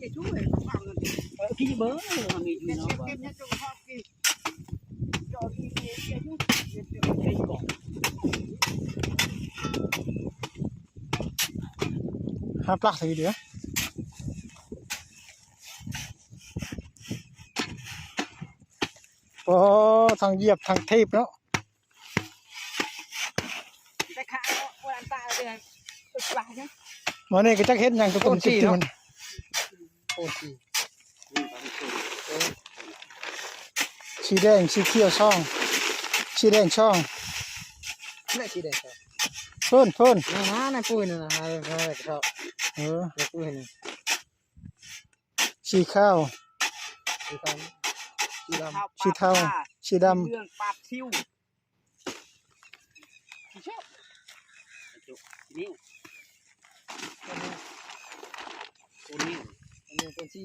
cái chú này không bằng cái bớ mà mình cái nó cái nhất trong họ cái cho cái chú cái cỏห้าปลักทีเดียวพอทางเหยียบทางเทปเนาะ cái khá quan ta đây cực lại nhá วันนี้ก็จะเห็นอย่างตัวตุ่มจิ๋วมัน โอ้ย สีแดงสีเขียวช่องสีแดงช่อง นี่สิเด็ก เพิ่นเพิ่น นะปุ้ยนะฮะอะไรก็ชอบ เออ ปุ้ยนี่ สีข้าว สีดำสีดำ สีเทาสีดำ เรื่องปาดซิว นิ้วตัวนิ้วอันนี้เป็นสี